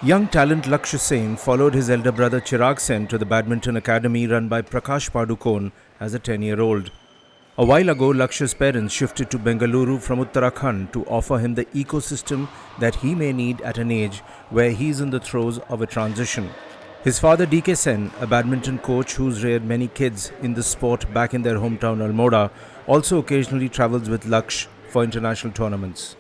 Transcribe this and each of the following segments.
Young talent Lakshya Sen followed his elder brother Chirag Sen to the badminton academy run by Prakash Padukone as a 10-year-old. A while ago, Lakshya's parents shifted to Bengaluru from Uttarakhand to offer him the ecosystem that he may need at an age where he is in the throes of a transition. His father DK Sen, a badminton coach who's reared many kids in the sport back in their hometown Almora, also occasionally travels with Laksh for international tournaments.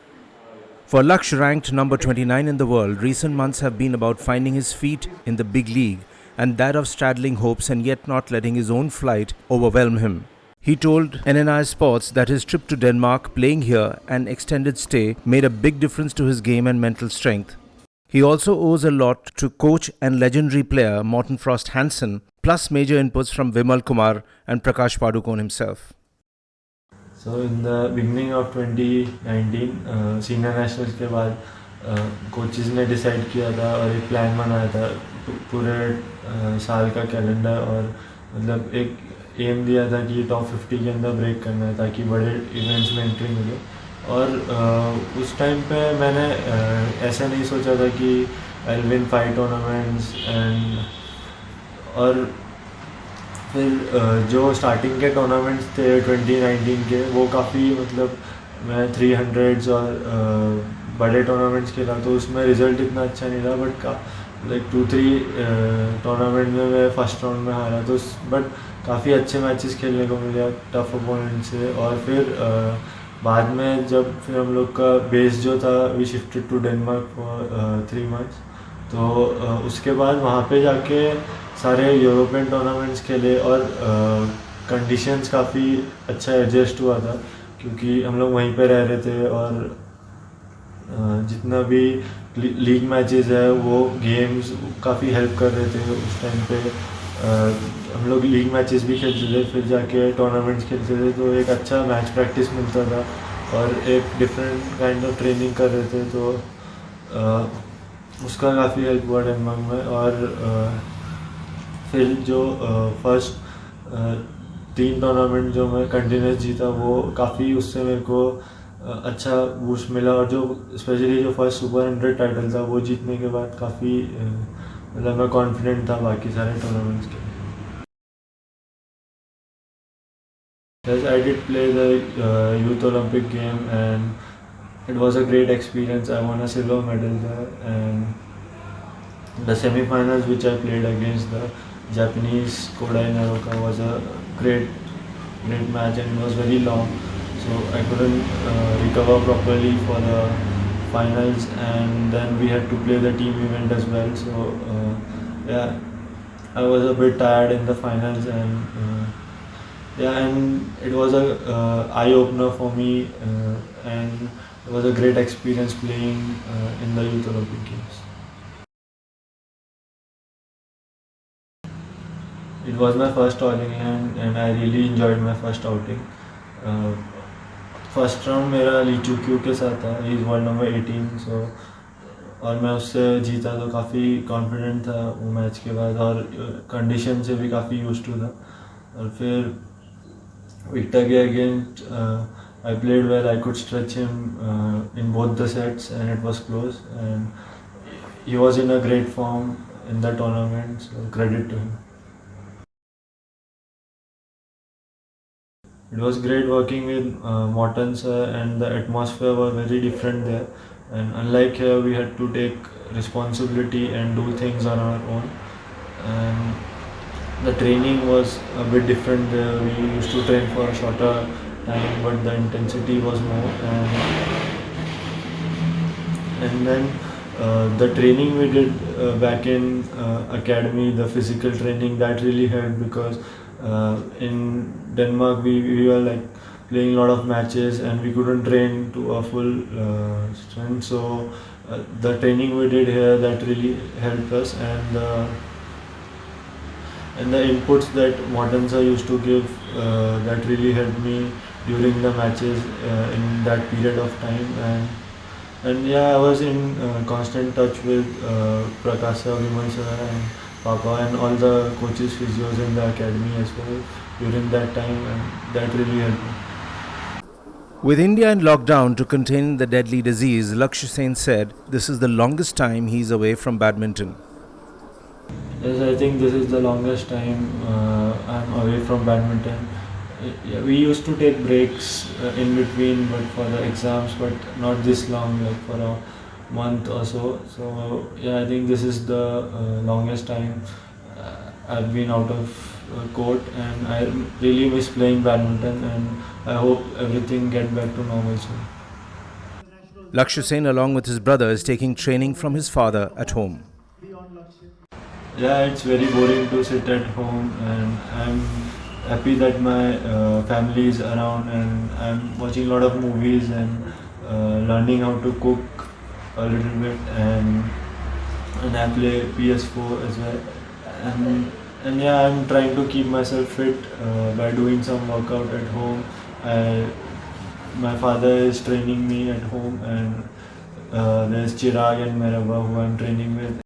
For Laksh, ranked number 29 in the world, recent months have been about finding his feet in the big league and that of straddling hopes and yet not letting his own flight overwhelm him. He told NNI Sports that his trip to Denmark, playing here, and extended stay made a big difference to his game and mental strength. He also owes a lot to coach and legendary player Morten Frost Hansen, plus major inputs from Vimal Kumar and Prakash Padukone himself. So in the beginning of 2019 senior nationals के बाद coaches ने decide किया था और एक plan बनाया था पूरे साल का कैलेंडर और मतलब एक एम दिया था कि टॉप 50 के अंदर ब्रेक करना है ताकि बड़े इवेंट्स में एंट्री मिले और उस टाइम पे मैंने ऐसा नहीं सोचा था कि I will win 5 tournaments and और फिर जो स्टार्टिंग के टूर्नामेंट्स थे 2019 के वो काफ़ी मतलब मैं 300s और बड़े टूर्नामेंट्स खेला तो उसमें रिज़ल्ट इतना अच्छा नहीं रहा बट लाइक 2-3 टूर्नामेंट में मैं फर्स्ट राउंड में हारा तो बट काफ़ी अच्छे मैचेस खेलने को मिले टफ अपोनेंट से और फिर बाद में जब फिर हम लोग का बेस जो था we shifted to Denmark for 3 months तो उसके बाद वहाँ पे जाके सारे यूरोपियन टूर्नामेंट्स खेले और कंडीशंस काफ़ी अच्छा एडजस्ट हुआ था क्योंकि हम लोग वहीं पे रह रहे थे और जितना भी लीग मैचेस है वो गेम्स काफ़ी हेल्प कर रहे थे उस टाइम पे हम लोग लीग मैचेस भी खेलते थे फिर जाके टूर्नामेंट्स खेलते थे तो एक अच्छा मैच प्रैक्टिस मिलता था और एक डिफरेंट काइंड ऑफ ट्रेनिंग कर रहे थे तो उसका काफ़ी हेल्प हुआ डेनमार्क में और फिर जो फर्स्ट 3 टूर्नामेंट जो मैं कंटिन्यूस जीता वो काफ़ी उससे मेरे को अच्छा बूस्ट मिला और जो स्पेशली जो फर्स्ट सुपर 100 टाइटल था वो जीतने के बाद काफ़ी मतलब मैं कॉन्फिडेंट था बाकी सारे टूर्नामेंट्स के Yes, I did play the Youth Olympic game and it was a great experience. I won a silver medal there and the semi-finals which I played against the Japanese Kodai Naroka was a great match and it was very long so I couldn't recover properly for the finals and then we had to play the team event as well so yeah I was a bit tired in the finals and yeah and it was a eye opener for me and it was a great experience playing in the Youth Olympic Games. It was my first outing and I really enjoyed my first outing. First round मेरा ली चुक्यू के साथ था he is world number 18 सो और मैं उससे जीता तो काफ़ी कॉन्फिडेंट था वो मैच के बाद और कंडीशन से भी काफ़ी यूज्ड टू था और फिर विक्टर के against I played well. I could stretch him in both the sets, and it was close. And he was in a great form in the tournament, so credit to him. It was great working with Morten sir, and the atmosphere was very different there. And unlike here, we had to take responsibility and do things on our own. And the training was a bit different there. We used to train for a shorter time but the intensity was more and then the training we did back in academy the physical training that really helped because in Denmark we were like playing a lot of matches and we couldn't train to a full strength so the training we did here that really helped us and the inputs that Morten sir used to give that really helped me during the matches in that period of time and yeah I was in constant touch with Prakash sir, Vimal sir and Papa and all the coaches physios in the academy as well during that time and that really helped me. With India in lockdown to contain the deadly disease, Lakshya Sen said this is the longest time he is away from badminton. Yes, I think this is the longest time I'm away from badminton. Yeah, we used to take breaks in between, but for the exams, but not this long, like for a month or so. So yeah, I think this is the longest time I've been out of court, and I really miss playing badminton, and I hope everything get back to normal soon. Lakshya Sen, along with his brother, is taking training from his father at home. Yeah, it's very boring to sit at home, and I'm happy that my family is around, and I'm watching a lot of movies and learning how to cook a little bit, and I play PS4 as well, and yeah, I'm trying to keep myself fit by doing some workout at home. My father is training me at home, and there's Chirag and Merhaba who I'm training with.